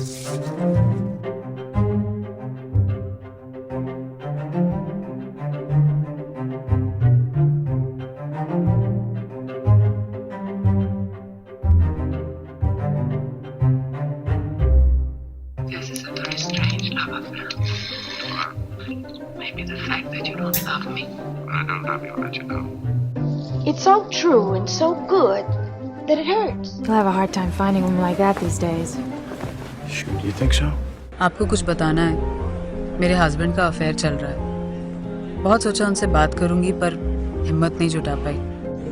This is a very strange love affair. Maybe the fact that you don't love me. I don't love you, I'll let you know. It's so true and so good that it hurts. You'll have a hard time finding women like that these days. Shoot, do you think so? आपको कुछ बताना है। मेरे husband का affair चल रहा है। बहुत सोचा उनसे बात करूंगी पर हिम्मत नहीं जुटा पाई।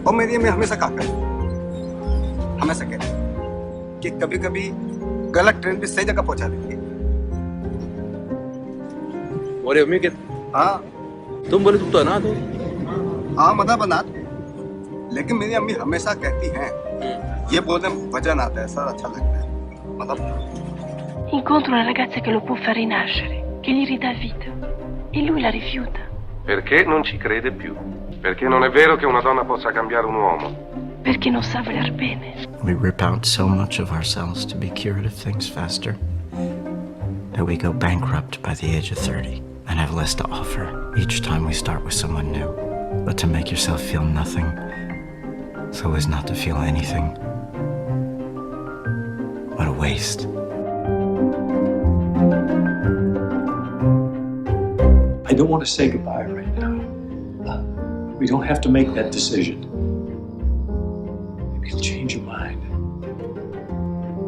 और मेरी अम्मी हमेशा कहा करती, हमेशा कहती कि कभी-कभी गलत ट्रेन भी सही जगह पहुंचा देती है। और अम्मी के हाँ तुम बोले तुम तो अनाथ हो। हाँ मतलब अनाथ, लेकिन मेरी अम्मी हमेशा कहती हैं ये बोलने में वजन आता है, ऐसा अच्छा लगता है। मतलब Incontra una ragazza che lo può far rinascere, che gli ridà vita, e lui la rifiuta. Perché non ci crede più? Perché non è vero che una donna possa cambiare un uomo? Perché non sa voler bene. We rip out so much of ourselves to be cured of things faster that we go bankrupt by the age of 30 and have less to offer each time we start with someone new. But to make yourself feel nothing so as not to feel anything. What a waste. I don't want to say goodbye right now. We don't have to make that decision. Maybe you'll change your mind.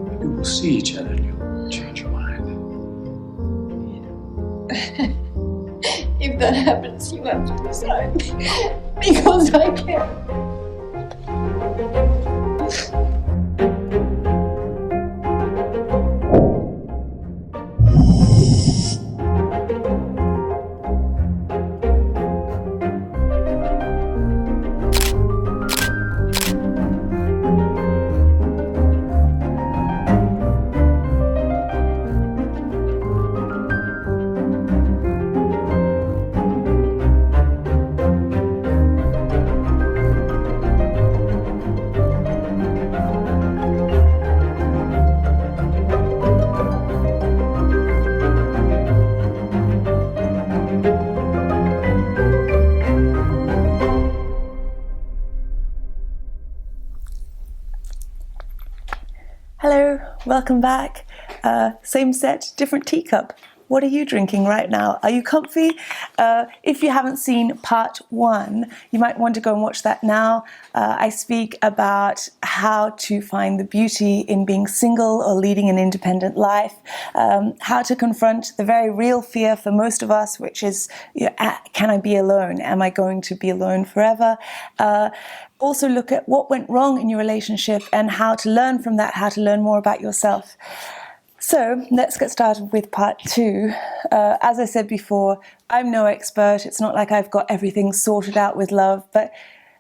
Maybe we'll see each other and you'll change your mind. If that happens, you have to decide. Because I can't. Hello, welcome back. Same set, different teacup. What are you drinking right now? Are you comfy? If you haven't seen part 1, you might want to go and watch that now. I speak about how to find the beauty in being single or leading an independent life, how to confront the very real fear for most of us, which is, can I be alone? Am I going to be alone forever? Also look at what went wrong in your relationship and how to learn from that, how to learn more about yourself. So let's get started with part 2. As I said before, I'm no expert. It's not like I've got everything sorted out with love, but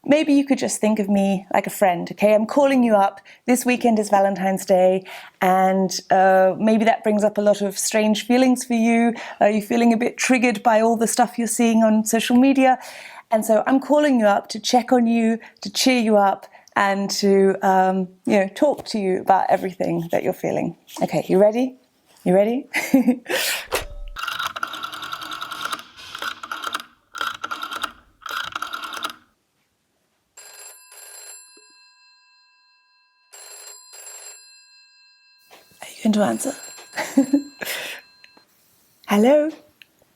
maybe you could just think of me like a friend, okay? I'm calling you up. This weekend is Valentine's Day, and maybe that brings up a lot of strange feelings for you. Are you feeling a bit triggered by all the stuff you're seeing on social media? And so I'm calling you up to check on you, to cheer you up, and to talk to you about everything that you're feeling. Okay, you ready? You ready? Are you going to answer? Hello?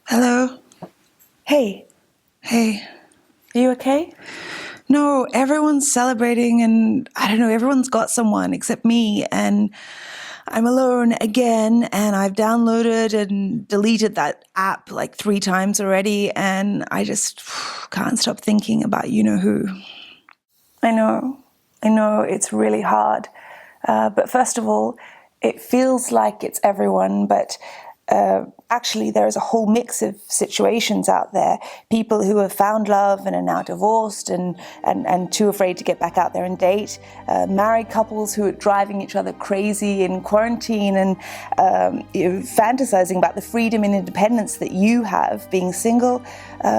Hello? Hey. Hey. Are you okay? No, everyone's celebrating and I don't know, everyone's got someone except me, and I'm alone again, and I've downloaded and deleted that app like 3 times already, and I just can't stop thinking about you-know-who. I know, it's really hard. But first of all, it feels like it's everyone, but actually there is a whole mix of situations out there. People who have found love and are now divorced and too afraid to get back out there and date. Married couples who are driving each other crazy in quarantine and fantasizing about the freedom and independence that you have being single.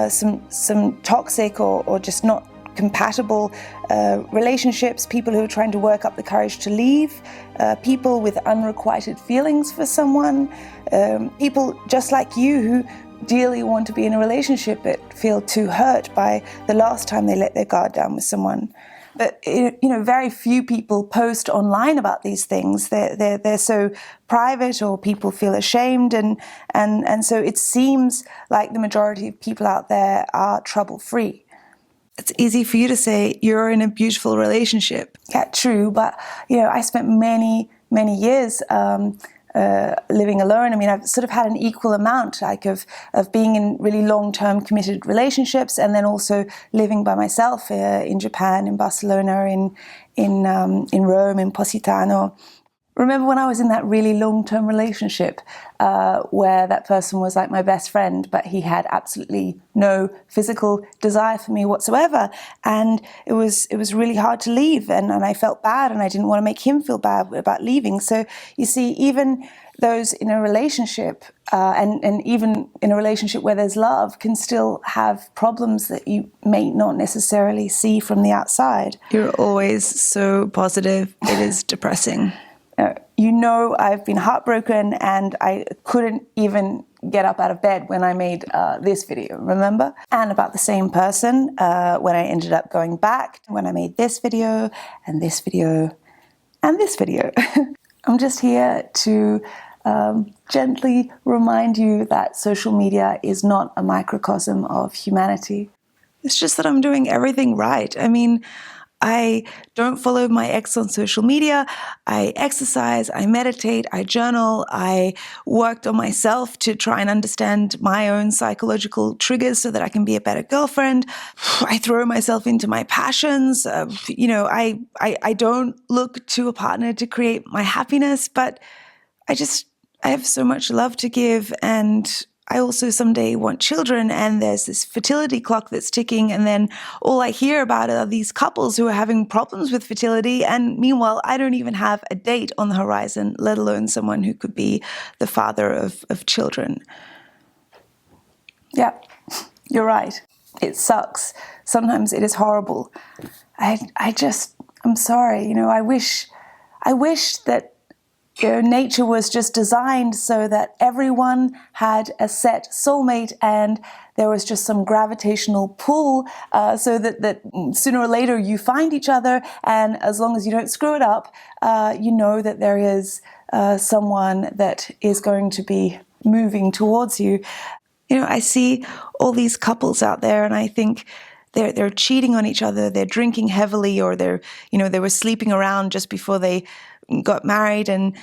Some toxic or just not compatible relationships, people who are trying to work up the courage to leave, people with unrequited feelings for someone, people just like you who dearly want to be in a relationship but feel too hurt by the last time they let their guard down with someone. But very few people post online about these things. They're so private, or people feel ashamed, and so it seems like the majority of people out there are trouble-free. It's easy for you to say you're in a beautiful relationship. Yeah, true, but I spent many years living alone. I mean, I've sort of had an equal amount, like of being in really long-term committed relationships, and then also living by myself in Japan, in Barcelona, in Rome, in Positano. Remember when I was in that really long-term relationship where that person was like my best friend, but he had absolutely no physical desire for me whatsoever, and it was really hard to leave, and I felt bad, and I didn't want to make him feel bad about leaving. So you see, even those in a relationship and even in a relationship where there's love can still have problems that you may not necessarily see from the outside. You're always so positive. It is depressing. I've been heartbroken, and I couldn't even get up out of bed when I made this video, remember? And about the same person when I ended up going back, when I made this video, and this video, and this video. I'm just here to gently remind you that social media is not a microcosm of humanity. It's just that I'm doing everything right. I mean, I don't follow my ex on social media. I exercise, I meditate, I journal. I worked on myself to try and understand my own psychological triggers so that I can be a better girlfriend. I throw myself into my passions. I don't look to a partner to create my happiness, but I have so much love to give, and I also someday want children, and there's this fertility clock that's ticking, and then all I hear about are these couples who are having problems with fertility, and meanwhile, I don't even have a date on the horizon, let alone someone who could be the father of children. Yeah, you're right. It sucks. Sometimes it is horrible. I'm sorry. I wish that nature was just designed so that everyone had a set soulmate, and there was just some gravitational pull so that sooner or later you find each other, and as long as you don't screw it up, you know that there is someone that is going to be moving towards you. I see all these couples out there, and I think they're cheating on each other, they're drinking heavily, or they were sleeping around just before they got married, and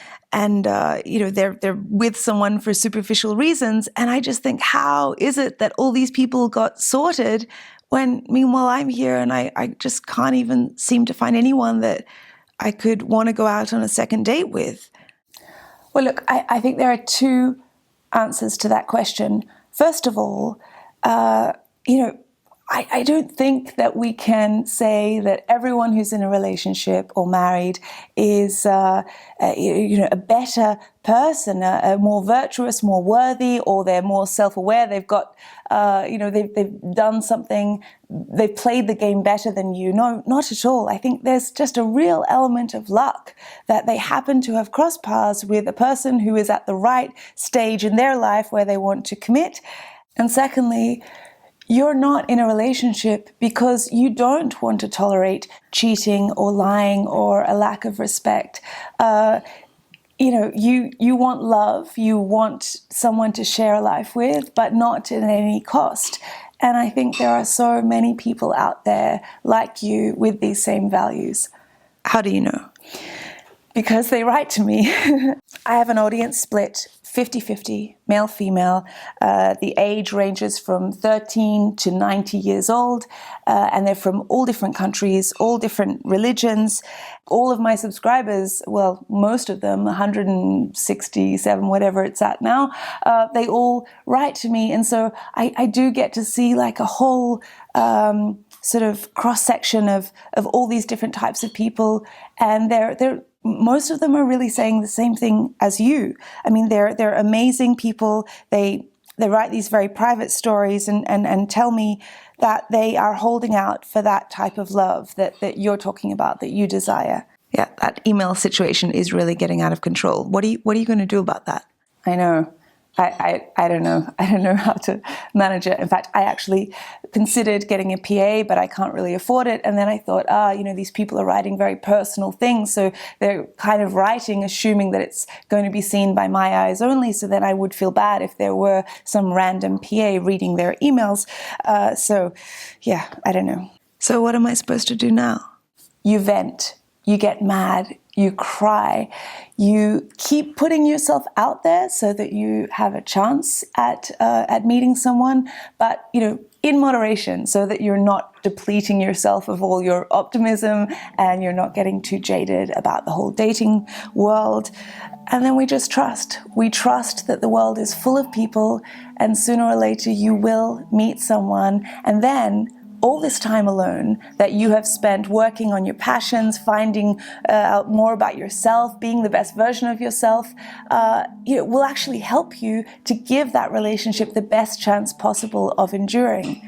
they're with someone for superficial reasons. And I just think, how is it that all these people got sorted when meanwhile I'm here and I just can't even seem to find anyone that I could want to go out on a second date with? Well, look, I think there are two answers to that question. First of all, I don't think that we can say that everyone who's in a relationship or married is, a better person, a more virtuous, more worthy, or they're more self-aware. They've got, they've done something, they've played the game better than you. No, not at all. I think there's just a real element of luck that they happen to have crossed paths with a person who is at the right stage in their life where they want to commit. And secondly, you're not in a relationship because you don't want to tolerate cheating or lying or a lack of respect. You want love, you want someone to share a life with, but not at any cost. And I think there are so many people out there like you with these same values. How do you know? Because they write to me. I have an audience split 50-50, male, female. The age ranges from 13 to 90 years old, and they're from all different countries, all different religions. All of my subscribers, well, most of them, 167, whatever it's at now, they all write to me. And so I do get to see like a whole sort of cross-section of all these different types of people, and most of them are really saying the same thing as you. I mean, they're amazing people. They they write these very private stories and tell me that they are holding out for that type of love that you're talking about, that you desire. Yeah, that email situation is really getting out of control. What are you going to do about that? I know. I don't know. I don't know how to manage it. In fact, I actually considered getting a PA, but I can't really afford it. And then I thought, these people are writing very personal things. So they're kind of writing, assuming that it's going to be seen by my eyes only. So then I would feel bad if there were some random PA reading their emails. I don't know. So what am I supposed to do now? You vent. You get mad, you cry, you keep putting yourself out there so that you have a chance at meeting someone, but in moderation, so that you're not depleting yourself of all your optimism and you're not getting too jaded about the whole dating world. And then we just trust. We trust that the world is full of people, and sooner or later you will meet someone, and then all this time alone that you have spent working on your passions, finding out more about yourself, being the best version of yourself, will actually help you to give that relationship the best chance possible of enduring.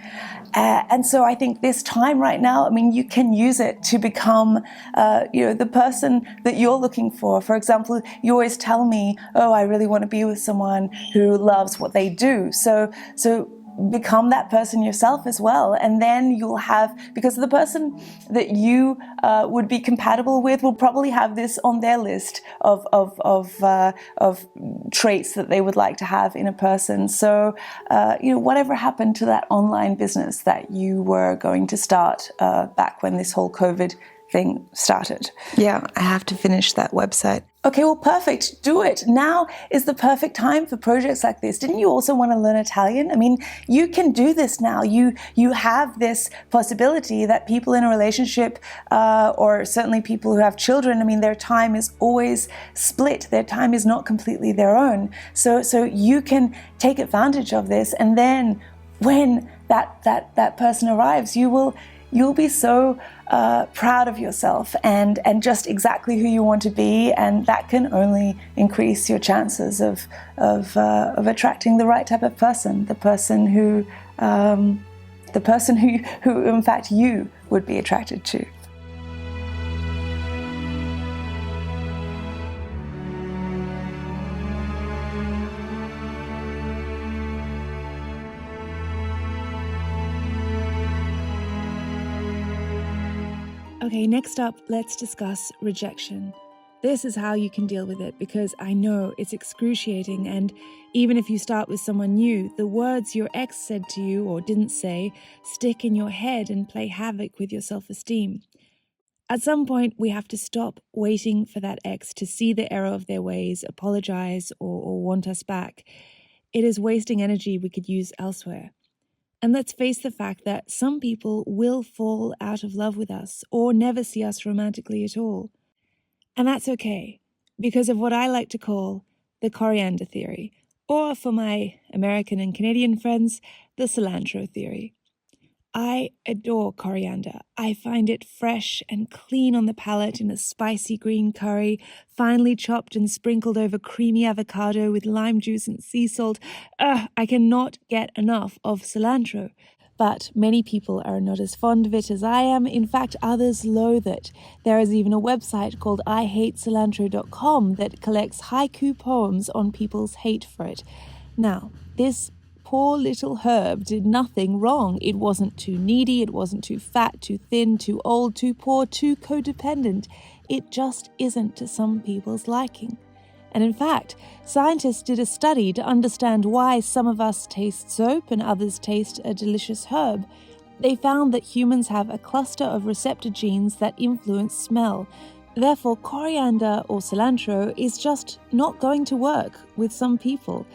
And so I think this time right now, you can use it to become, the person that you're looking for. For example, you always tell me, I really want to be with someone who loves what they do. So become that person yourself as well, and then you'll have, because the person that you would be compatible with will probably have this on their list of traits that they would like to have in a person. So whatever happened to that online business that you were going to start back when this whole COVID thing started? Yeah, I have to finish that website. Okay, well, perfect. Do it. Now is the perfect time for projects like this. Didn't you also want to learn Italian? You can do this now. You have this possibility that people in a relationship, or certainly people who have children, their time is always split. Their time is not completely their own. So you can take advantage of this, and then when that person arrives, you'll be so proud of yourself and just exactly who you want to be, and that can only increase your chances of attracting the right type of person, the person who in fact you would be attracted to. Okay, next up, let's discuss rejection. This is how you can deal with it, because I know it's excruciating, and even if you start with someone new, the words your ex said to you or didn't say stick in your head and play havoc with your self-esteem. At some point, we have to stop waiting for that ex to see the error of their ways, apologize, or want us back. It is wasting energy we could use elsewhere. And let's face the fact that some people will fall out of love with us or never see us romantically at all. And that's okay, because of what I like to call the coriander theory, or for my American and Canadian friends, the cilantro theory. I adore coriander. I find it fresh and clean on the palate in a spicy green curry, finely chopped and sprinkled over creamy avocado with lime juice and sea salt. I cannot get enough of cilantro. But many people are not as fond of it as I am. In fact, others loathe it. There is even a website called IHateCilantro.com that collects haiku poems on people's hate for it. Now, this poor little herb did nothing wrong. It wasn't too needy, it wasn't too fat, too thin, too old, too poor, too codependent. It just isn't to some people's liking. And in fact, scientists did a study to understand why some of us taste soap and others taste a delicious herb. They found that humans have a cluster of receptor genes that influence smell. Therefore, coriander or cilantro is just not going to work with some people.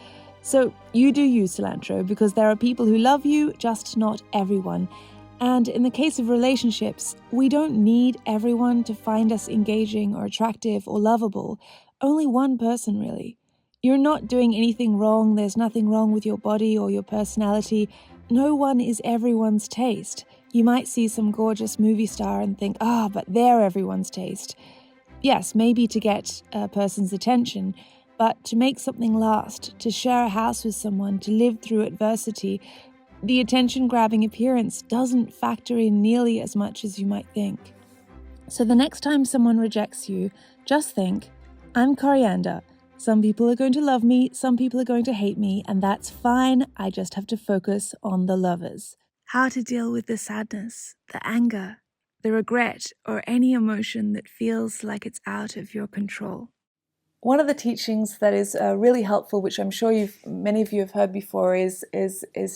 So you do use cilantro because there are people who love you, just not everyone. And in the case of relationships, we don't need everyone to find us engaging or attractive or lovable. Only one person, really. You're not doing anything wrong. There's nothing wrong with your body or your personality. No one is everyone's taste. You might see some gorgeous movie star and think, but they're everyone's taste. Yes, maybe to get a person's attention, But to make something last, to share a house with someone, to live through adversity, the attention-grabbing appearance doesn't factor in nearly as much as you might think. So the next time someone rejects you, just think, I'm coriander. Some people are going to love me, some people are going to hate me, and that's fine. I just have to focus on the lovers. How to deal with the sadness, the anger, the regret, or any emotion that feels like it's out of your control. One of the teachings that is really helpful, which I'm sure many of you have heard before, is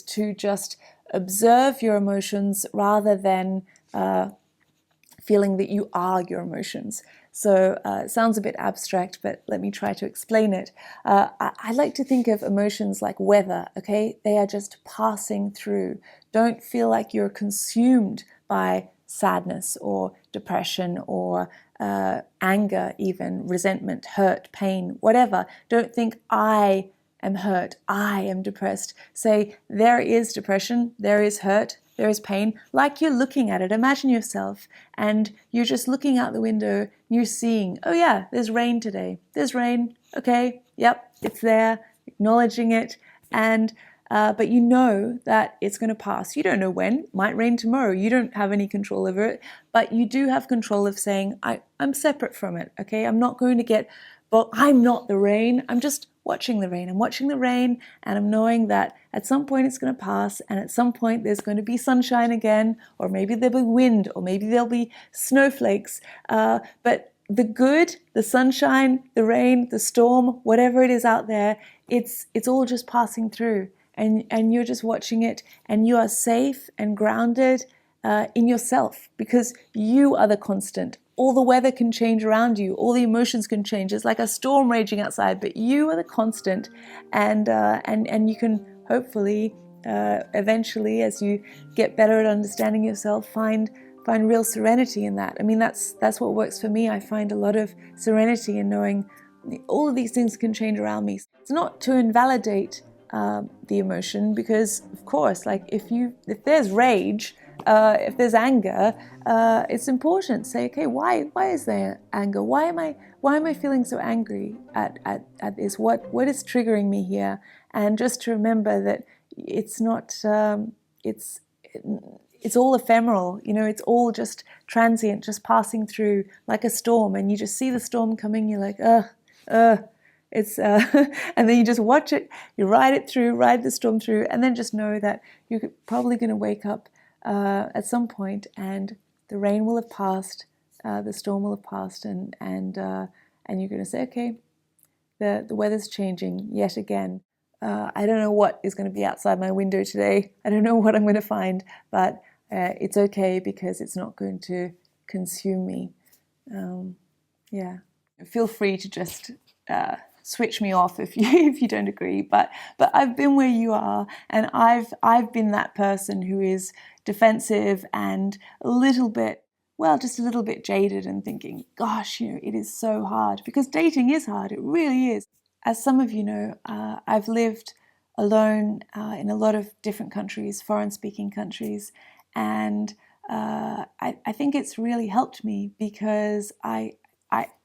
to just observe your emotions rather than feeling that you are your emotions. So it sounds a bit abstract, but let me try to explain it. I like to think of emotions like weather, okay? They are just passing through. Don't feel like you're consumed by sadness or depression or anger even, resentment, hurt, pain, whatever. Don't think I am hurt, I am depressed. Say, there is depression, there is hurt, there is pain, like you're looking at it. Imagine yourself and you're just looking out the window, you're seeing, oh yeah, there's rain today. There's rain, okay, yep, it's there, acknowledging it, and but you know that it's going to pass. You don't know when. It might rain tomorrow. You don't have any control over it, but you do have control of saying, I'm separate from it, okay? I'm not going to get, well, I'm not the rain. I'm just watching the rain. I'm watching the rain, and I'm knowing that at some point it's going to pass, and at some point there's going to be sunshine again, or maybe there'll be wind, or maybe there'll be snowflakes. But the good, the sunshine, the rain, the storm, whatever it is out there, it's all just passing through. And you're just watching it, and you are safe and grounded in yourself, because you are the constant. All the weather can change around you, all the emotions can change. It's like a storm raging outside, but you are the constant, and you can hopefully eventually, as you get better at understanding yourself, find real serenity in that. I mean, that's what works for me. I find a lot of serenity in knowing all of these things can change around me. It's not to invalidate the emotion, because of course, like if there's rage, if there's anger, it's important to say, okay, why is there anger? Why am I feeling so angry at this? What is triggering me here? And just to remember that it's not it's all ephemeral, it's all just transient, just passing through like a storm, and you just see the storm coming, you're like, it's and then you just watch it, you ride the storm through, and then just know that you're probably going to wake up at some point, and the rain will have passed, the storm will have passed, and you're going to say, okay, the weather's changing yet again. I don't know what is going to be outside my window today. I don't know what I'm going to find, but it's okay, because it's not going to consume me. Yeah, feel free to just switch me off if you don't agree, but I've been where you are, and I've been that person who is defensive and a little bit jaded and thinking, gosh, it is so hard, because dating is hard. It really is. As some of you know, I've lived alone in a lot of different countries, foreign-speaking countries, and I think it's really helped me, because I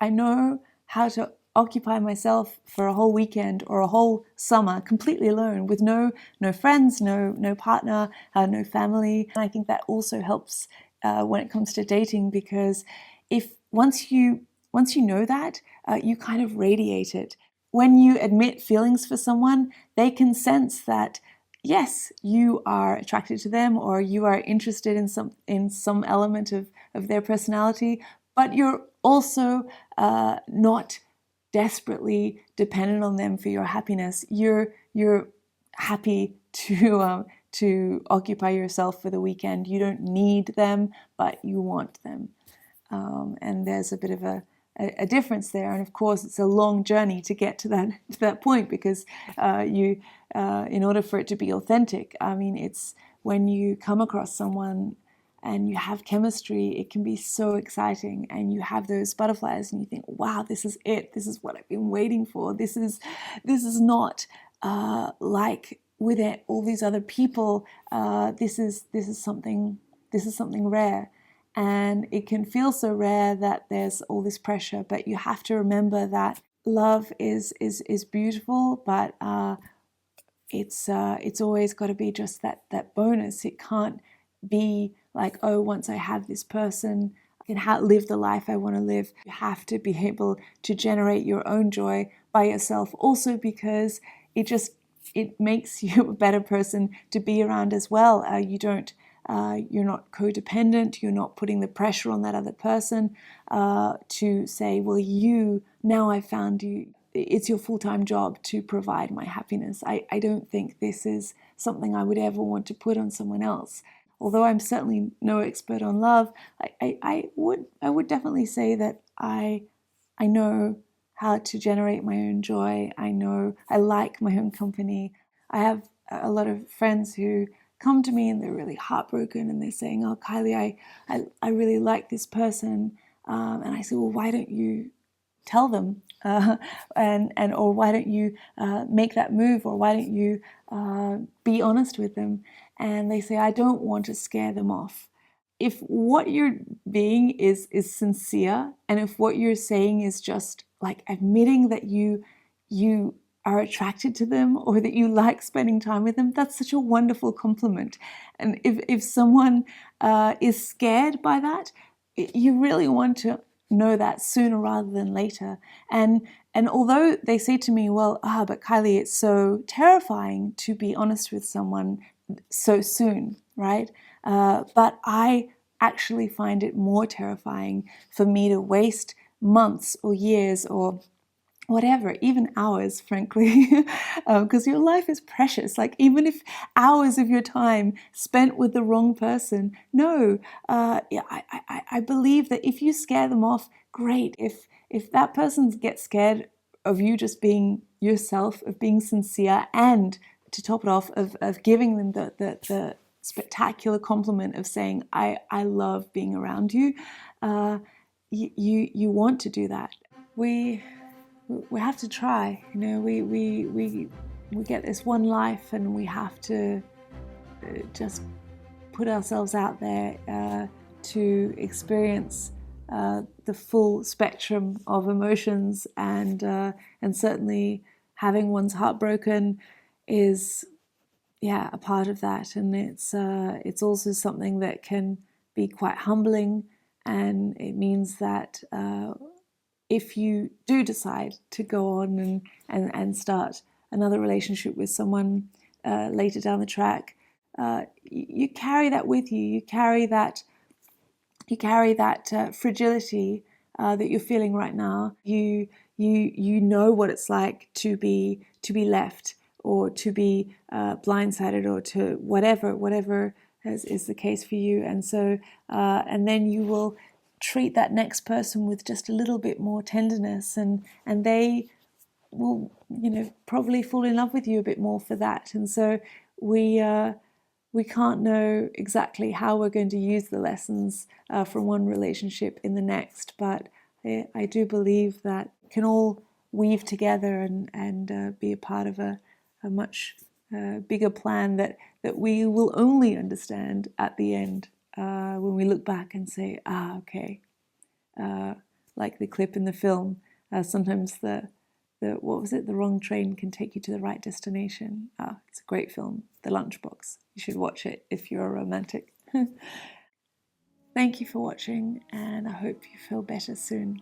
know how to occupy myself for a whole weekend or a whole summer completely alone, with no friends, no partner, no family. And I think that also helps when it comes to dating, because once you know that, you kind of radiate it. When you admit feelings for someone, they can sense that, yes, you are attracted to them, or you are interested in some element of their personality, but you're also not desperately dependent on them for your happiness. You're happy to occupy yourself for the weekend. You don't need them, but you want them. And there's a bit of a difference there. And of course, it's a long journey to get to that point, because in order for it to be authentic, I mean, it's when you come across someone and you have chemistry, it can be so exciting, and you have those butterflies, and you think, wow, this is it. This is what I've been waiting for. This is not like with all these other people. This is something rare. And it can feel so rare that there's all this pressure, but you have to remember that love is beautiful, but it's always got to be just that bonus. It can't be like, oh, once I have this person, I can live the life I want to live. You have to be able to generate your own joy by yourself, also because it makes you a better person to be around as well. You're not codependent. You're not putting the pressure on that other person to say, well, now I found you. It's your full-time job to provide my happiness. I don't think this is something I would ever want to put on someone else. Although I'm certainly no expert on love, I would definitely say that I know how to generate my own joy. I like my own company. I have a lot of friends who come to me and they're really heartbroken and they're saying, oh, Kylie, I really like this person. And I say, well, why don't you tell them? Or why don't you make that move? Or why don't you be honest with them? And they say, I don't want to scare them off. If what you're being is sincere, and if what you're saying is just like admitting that you are attracted to them or that you like spending time with them, that's such a wonderful compliment. And if someone is scared by that, you really want to know that sooner rather than later. And although they say to me, well, but Kylie, it's so terrifying to be honest with someone so soon, right? But I actually find it more terrifying for me to waste months or years or whatever, even hours, frankly, because your life is precious. Like, even if hours of your time spent with the wrong person, I believe that if you scare them off, great. If that person gets scared of you just being yourself, of being sincere, and to top it off, of giving them the spectacular compliment of saying, I love being around you, you want to do that. We have to try, we get this one life and we have to just put ourselves out there to experience the full spectrum of emotions, and certainly having one's heart broken is a part of that, and it's also something that can be quite humbling, and it means that if you do decide to go on and start another relationship with someone later down the track, you carry that with you. You carry that fragility that you're feeling right now. You know what it's like to be left, or to be blindsided, or to whatever is the case for you. And so and then you will treat that next person with just a little bit more tenderness, and they will probably fall in love with you a bit more for that. And so we can't know exactly how we're going to use the lessons from one relationship in the next, but I do believe that we can all weave together and be a part of a much bigger plan that we will only understand at the end, when we look back and say, okay, like the clip in the film, sometimes the wrong train can take you to the right destination. It's a great film, The Lunchbox. You should watch it if you're a romantic. Thank you for watching, and I hope you feel better soon.